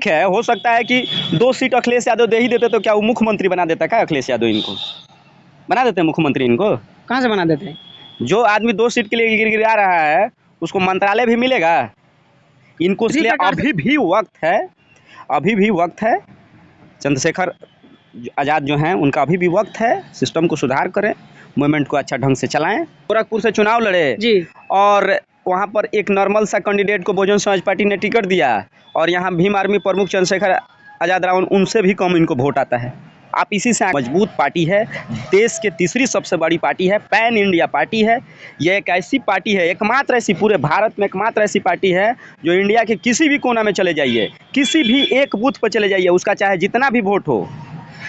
ठीक है, हो सकता है कि 2 सीट अखिलेश यादव दे ही देते तो क्या वो मुख्यमंत्री बना देता क्या अखिलेश यादव? इनको बना देते हैं मुख्यमंत्री इनको? कहाँ से बना देते हैं? जो आदमी 2 सीट के लिए गिरा रहा है उसको मंत्रालय भी मिलेगा इनको, इसलिए अभी भी वक्त है। चंद्रशेखर आज़ाद जो हैं उनका अभी भी वक्त है, सिस्टम को सुधार करें, मूवमेंट को अच्छा ढंग से चलाएं। गोरखपुर से चुनाव लड़े जी, और वहाँ पर एक नॉर्मल सा कैंडिडेट को बहुजन समाज पार्टी ने टिकट दिया और यहाँ भीम आर्मी प्रमुख चंद्रशेखर आज़ाद रावण उनसे भी कम इनको वोट आता है। आप इसी से मजबूत पार्टी है, देश के तीसरी सबसे बड़ी पार्टी है, पैन इंडिया पार्टी है। ये एक ऐसी पार्टी है, एकमात्र ऐसी, पूरे भारत में एकमात्र ऐसी पार्टी है जो इंडिया के किसी भी कोना में चले जाइए, किसी भी एक बूथ पर चले जाइए, उसका चाहे जितना भी वोट हो,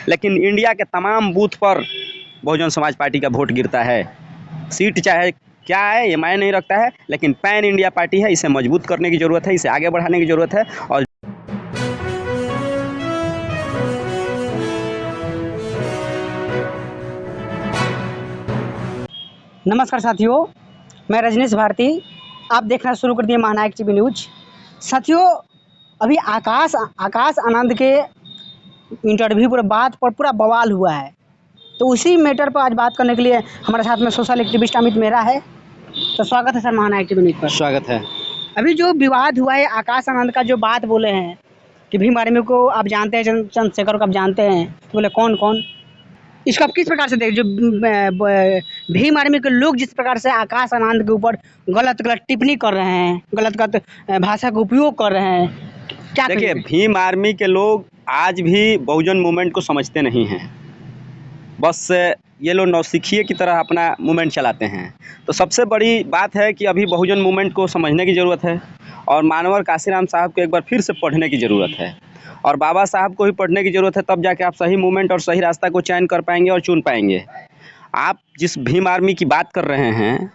लेकिन इंडिया के तमाम बूथ पर बहुजन समाज पार्टी का वोट गिरता है। सीट चाहे क्या है ये मायने नहीं रखता है, लेकिन पैन इंडिया पार्टी है, इसे मजबूत करने की ज़रूरत है, इसे आगे बढ़ाने की ज़रूरत है। और नमस्कार साथियों, मैं रजनीश भारती, आप देखना शुरू कर दिए महानायक टीवी न्यूज। साथियों, अभी आकाश आनंद के इंटरव्यू पर बात पर पूरा बवाल हुआ है, तो उसी मैटर पर आज बात करने के लिए हमारे साथ में सोशल एक्टिविस्ट अमित मेहरा है। तो स्वागत है सर महानायक टीवी न्यूज पर। स्वागत है। अभी जो विवाद हुआ है, आकाश आनंद का जो बात बोले हैं कि भीम आर्मी को आप जानते हैं, चंद्रशेखर को आप जानते हैं, तो बोले कौन कौन, इसको आप किस प्रकार से देख, जो भीम आर्मी के लोग जिस प्रकार से आकाश आनंद के ऊपर गलत टिप्पणी कर रहे हैं, गलत भाषा का उपयोग कर रहे हैं, क्या देखिए, भीम आर्मी के लोग आज भी बहुजन मूवमेंट को समझते नहीं हैं, बस ये लोग नौसिखिए की तरह अपना मूवमेंट चलाते हैं। तो सबसे बड़ी बात है कि अभी बहुजन मूवमेंट को समझने की ज़रूरत है और मानवर काशीराम साहब को एक बार फिर से पढ़ने की ज़रूरत है और बाबा साहब को भी पढ़ने की ज़रूरत है, तब जाके आप सही मूवमेंट और सही रास्ता को चयन कर पाएंगे और चुन पाएंगे। आप जिस भीम आर्मी की बात कर रहे हैं,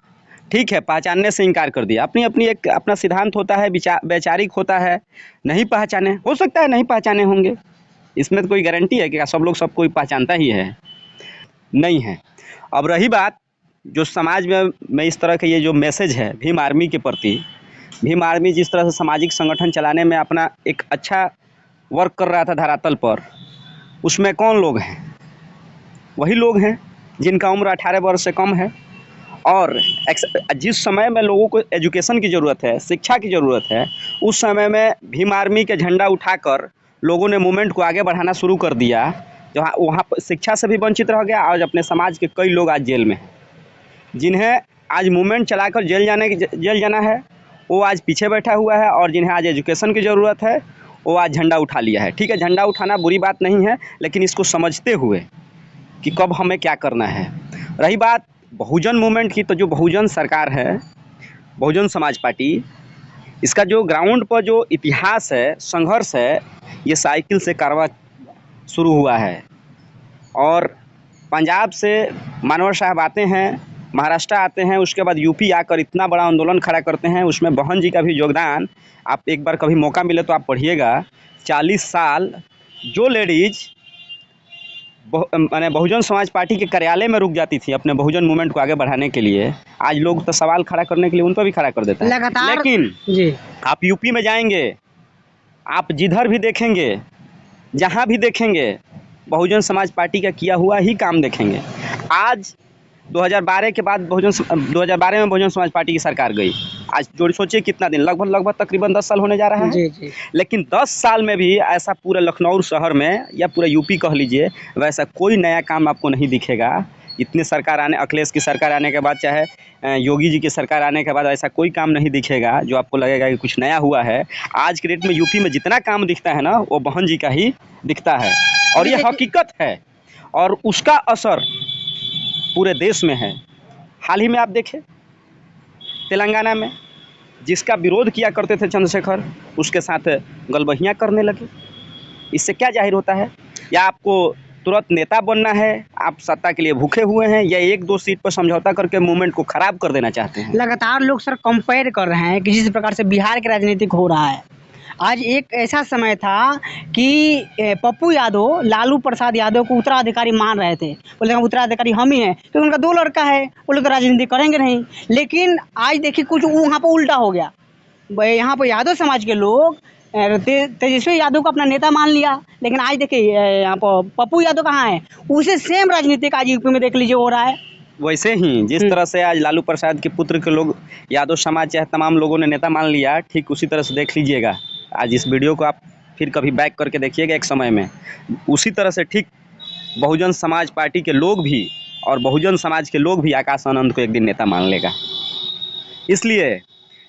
ठीक है, पहचानने से इनकार कर दिया, अपनी एक अपना सिद्धांत होता है, वैचारिक होता है, नहीं पहचाने, हो सकता है नहीं पहचाने होंगे, इसमें तो कोई गारंटी है कि सब लोग सब कोई पहचानता ही है? नहीं है। अब रही बात जो समाज में इस तरह के ये जो मैसेज है भीम आर्मी के प्रति, भीम आर्मी जिस तरह से सामाजिक संगठन चलाने में अपना एक अच्छा वर्क कर रहा था धरातल पर, उसमें कौन लोग हैं? वही लोग हैं जिनका उम्र 18 वर्ष से कम है और जिस समय में लोगों को एजुकेशन की ज़रूरत है, शिक्षा की ज़रूरत है, उस समय में भीम आर्मी के झंडा उठाकर लोगों ने मूवमेंट को आगे बढ़ाना शुरू कर दिया। जहाँ वहाँ पर शिक्षा से भी वंचित रह गया। आज अपने समाज के कई लोग आज जेल में हैं, जिन्हें आज मूवमेंट चलाकर जेल जाना है, वो आज पीछे बैठा हुआ है, और जिन्हें आज एजुकेशन की ज़रूरत है वो आज झंडा उठा लिया है। ठीक है, झंडा उठाना बुरी बात नहीं है, लेकिन इसको समझते हुए कि कब हमें क्या करना है। रही बात बहुजन मूवमेंट की, तो जो बहुजन सरकार है, बहुजन समाज पार्टी, इसका जो ग्राउंड पर जो इतिहास है, संघर्ष है, ये साइकिल से कारवां शुरू हुआ है। और पंजाब से मानवर साहब आते हैं, महाराष्ट्र आते हैं, उसके बाद यूपी आकर इतना बड़ा आंदोलन खड़ा करते हैं, उसमें बहन जी का भी योगदान, आप एक बार कभी मौका मिले तो आप पढ़िएगा। 40 साल जो लेडीज़ माने बहुजन समाज पार्टी के कार्यालय में रुक जाती थी अपने बहुजन मूवमेंट को आगे बढ़ाने के लिए, आज लोग तो सवाल खड़ा करने के लिए उन पर भी खड़ा कर देते हैं। लेकिन जी, आप यूपी में जाएंगे, आप जिधर भी देखेंगे, जहाँ भी देखेंगे, बहुजन समाज पार्टी का किया हुआ ही काम देखेंगे। आज 2012 के बाद 2012 में बहुजन समाज पार्टी की सरकार गई, आज जोड़ सोचिए कितना दिन, लगभग तकरीबन 10 साल होने जा रहा है। जी। लेकिन 10 साल में भी ऐसा पूरे लखनऊ शहर में या पूरा यूपी कह लीजिए, वैसा कोई नया काम आपको नहीं दिखेगा। इतने सरकार आने, अखिलेश की सरकार आने के बाद, चाहे योगी जी की सरकार आने के बाद, ऐसा कोई काम नहीं दिखेगा जो आपको लगेगा कि कुछ नया हुआ है। आज के डेट में यूपी में जितना काम दिखता है ना, वो बहन जी का ही दिखता है, और ये हकीकत है, और उसका असर पूरे देश में है। हाल ही में आप देखें, तेलंगाना में जिसका विरोध किया करते थे चंद्रशेखर, उसके साथ गलबहियाँ करने लगे। इससे क्या जाहिर होता है? या आपको तुरंत नेता बनना है, आप सत्ता के लिए भूखे हुए हैं, या 1-2 सीट पर समझौता करके मूवमेंट को खराब कर देना चाहते हैं? लगातार लोग सर कंपेयर कर रहे हैं कि जिस प्रकार से बिहार के राजनीतिक हो रहा है। आज एक ऐसा समय था कि पप्पू यादव लालू प्रसाद यादव को उत्तराधिकारी मान रहे थे, बोले उत्तराधिकारी हम ही हैं, तो उनका 2 लड़का है, वो लोग तो राजनीति करेंगे नहीं। लेकिन आज देखिए कुछ वहाँ पर उल्टा हो गया, यहाँ पर यादव समाज के लोग तेजस्वी यादव को अपना नेता मान लिया, लेकिन आज देखिए यहाँ पर पप्पू यादव कहाँ है, उसे सेम राजनीतिक आज यूपी में देख लीजिए हो रहा है। वैसे ही जिस तरह से आज लालू प्रसाद के पुत्र के लोग यादव समाज चाहे तमाम लोगों ने नेता मान लिया, ठीक उसी तरह से देख लीजिएगा। आज इस वीडियो को आप फिर कभी बैक करके देखिएगा एक समय में, उसी तरह से ठीक बहुजन समाज पार्टी के लोग भी और बहुजन समाज के लोग भी आकाश आनंद को एक दिन नेता मान लेगा। इसलिए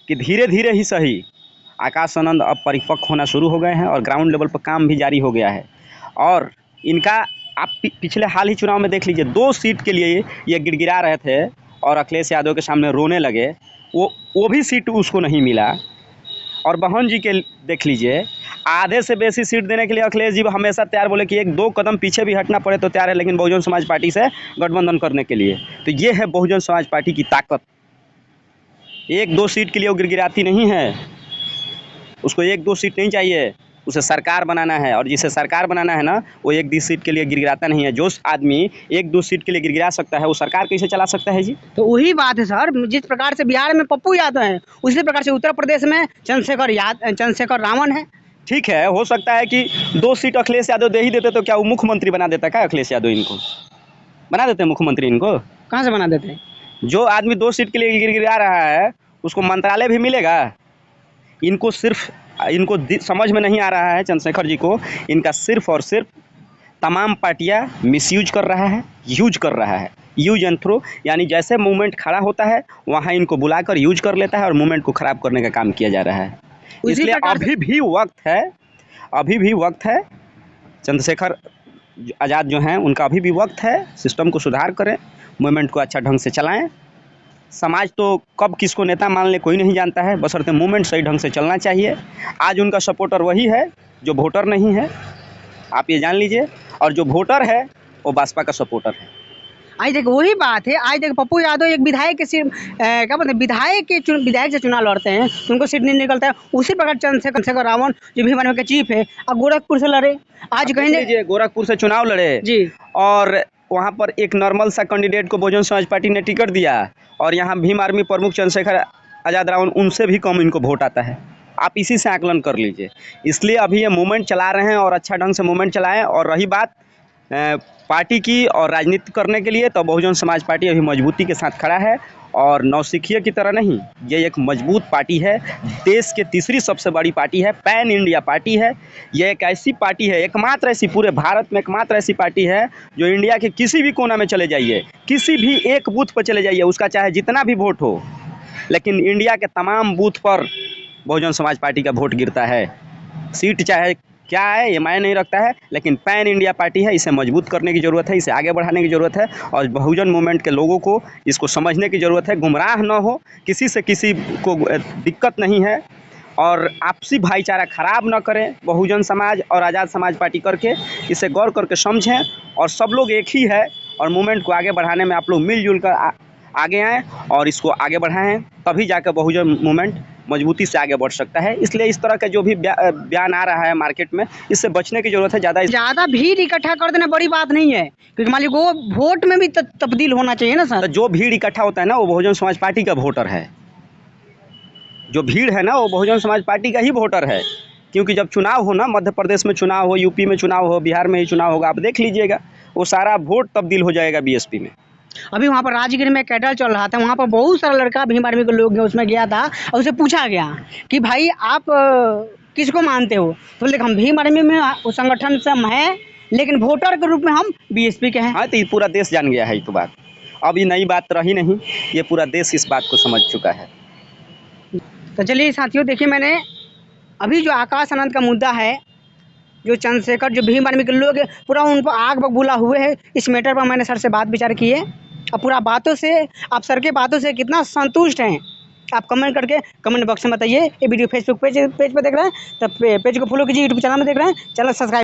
कि धीरे धीरे ही सही आकाश आनंद अब परिपक्व होना शुरू हो गए हैं और ग्राउंड लेवल पर काम भी जारी हो गया है। और इनका आप पिछले हाल ही चुनाव में देख लीजिए, 2 सीट के लिए ये गिड़गिड़ा रहे थे और अखिलेश यादव के सामने रोने लगे, वो भी सीट उसको नहीं मिला। और बहन जी के देख लीजिए, आधे से बेसी सीट देने के लिए अखिलेश जी हमेशा तैयार, बोले कि 1-2 कदम पीछे भी हटना पड़े तो तैयार है, लेकिन बहुजन समाज पार्टी से गठबंधन करने के लिए। तो ये है बहुजन समाज पार्टी की ताकत। 1-2 सीट के लिए वो गिड़गिड़ाती नहीं है, उसको 1-2 सीट नहीं चाहिए, उसे सरकार बनाना है। और जिसे सरकार बनाना है ना, वो 1-2 सीट के लिए गिड़गिड़ाता नहीं है। जो आदमी 1-2 सीट के लिए गिड़गिड़ा सकता है, वो सरकार कैसे चला सकता है जी? तो वही बात है सर, जिस प्रकार से बिहार में पप्पू यादव हैं, उसी प्रकार से उत्तर प्रदेश में चंद्रशेखर रावण है। ठीक है, हो सकता है कि 2 सीट अखिलेश यादव दे ही देते तो क्या वो मुख्यमंत्री बना देता क्या? अखिलेश यादव इनको बना देते मुख्यमंत्री? इनको कहाँ से बना देते हैं? जो आदमी 2 सीट के लिए गिड़गिड़ा रहा है उसको मंत्रालय भी मिलेगा। इनको समझ में नहीं आ रहा है चंद्रशेखर जी को, इनका सिर्फ और सिर्फ तमाम पार्टियां मिसयूज कर रहा है, यूज एंड थ्रो। यानी जैसे मूवमेंट खड़ा होता है वहां इनको बुलाकर यूज कर लेता है और मूवमेंट को खराब करने का काम किया जा रहा है। इसलिए अभी भी वक्त है, चंद्रशेखर आज़ाद जो हैं उनका अभी भी वक्त है, सिस्टम को सुधार करें, मूवमेंट को अच्छा ढंग से चलाएं। समाज तो कब किसको नेता मान ले कोई नहीं जानता है, बशर्ते मूवमेंट सही ढंग से चलना चाहिए। आज उनका सपोर्टर वही है जो वोटर नहीं है, आप ये जान लीजिए, और जो वोटर है वो भाजपा का सपोर्टर है। आज देखो वही बात है, आज देखो पप्पू यादव एक विधायक के क्या बोलते हैं, विधायक से चुनाव लड़ते हैं तो उनको सीट नहीं निकलता है। उसी प्रकार चंद्रशेखर रावण जो भीम के चीफ है, अब गोरखपुर से लड़े, आज कहीं गोरखपुर से चुनाव लड़े जी, और वहाँ पर एक नॉर्मल सा कैंडिडेट को बहुजन समाज पार्टी ने टिकट दिया, और यहाँ भीम आर्मी प्रमुख चंद्रशेखर आज़ाद रावण उनसे भी कम इनको वोट आता है। आप इसी से आकलन कर लीजिए। इसलिए अभी ये मूवमेंट चला रहे हैं और अच्छा ढंग से मूवमेंट चलाएं। और रही बात पार्टी की और राजनीति करने के लिए, तो बहुजन समाज पार्टी अभी मजबूती के साथ खड़ा है और नौसिखिया की तरह नहीं, ये एक मजबूत पार्टी है, देश के तीसरी सबसे बड़ी पार्टी है, पैन इंडिया पार्टी है। ये एक ऐसी पार्टी है, एकमात्र ऐसी, पूरे भारत में एकमात्र ऐसी पार्टी है जो इंडिया के किसी भी कोना में चले जाइए, किसी भी एक बूथ पर चले जाइए, उसका चाहे जितना भी वोट हो, लेकिन इंडिया के तमाम बूथ पर बहुजन समाज पार्टी का वोट गिरता है। सीट चाहे क्या है ये मायने नहीं रखता है, लेकिन पैन इंडिया पार्टी है, इसे मजबूत करने की ज़रूरत है, इसे आगे बढ़ाने की ज़रूरत है। और बहुजन मूवमेंट के लोगों को इसको समझने की ज़रूरत है, गुमराह न हो, किसी से किसी को दिक्कत नहीं है, और आपसी भाईचारा खराब न करें बहुजन समाज और आज़ाद समाज पार्टी करके, इसे गौर करके समझें। और सब लोग एक ही है, और मूवमेंट को आगे बढ़ाने में आप लोग मिलजुल कर आगे आएँ और इसको आगे बढ़ाएँ, तभी जाकर बहुजन मूवमेंट मजबूती से आगे बढ़ सकता है। इसलिए इस तरह का जो भी बयान आ रहा है मार्केट में, इससे बचने की जरूरत है। ज़्यादा भीड़ इकट्ठा कर देना बड़ी बात नहीं है, क्योंकि मान लीजिए वो वोट में भी तब्दील होना चाहिए ना सर। तो जो भीड़ इकट्ठा होता है ना, वो बहुजन समाज पार्टी का वोटर है। जो भीड़ है ना, वो बहुजन समाज पार्टी का ही वोटर है। क्योंकि जब चुनाव हो ना, मध्य प्रदेश में चुनाव हो, यूपी में चुनाव हो, बिहार में ही चुनाव होगा, आप देख लीजिएगा, वो सारा वोट तब्दील हो जाएगा बीएसपी में। अभी वहाँ पर राजगीर में कैटल चल रहा था, वहाँ पर बहुत सारा लड़का भीम आर्मी के लोग उसमें गया था, और उसे पूछा गया कि भाई आप किसको मानते हो, तो बोले हम भीम आर्मी में उस संगठन से हम हैं, लेकिन वोटर के रूप में हम बीएसपी के हैं। हाँ, तो ये पूरा देश जान गया है ये तो बात, अब ये नई बात रही नहीं, ये पूरा देश इस बात को समझ चुका है। तो चलिए साथियों, देखिए मैंने अभी जो आकाश आनंद का मुद्दा है, जो चंद्रशेखर, जो भीम आर्मी के लोग पूरा उन पर आग बबूला हुए हैं, इस मैटर पर मैंने सर से बात विचार की है, और पूरा बातों से, आप सर के बातों से कितना संतुष्ट हैं आप कमेंट करके कमेंट बॉक्स में बताइए। ये वीडियो फेसबुक पेज पर देख रहे हैं तो पेज को फॉलो कीजिए, यूट्यूब चैनल में देख रहे हैं चैनल सब्सक्राइब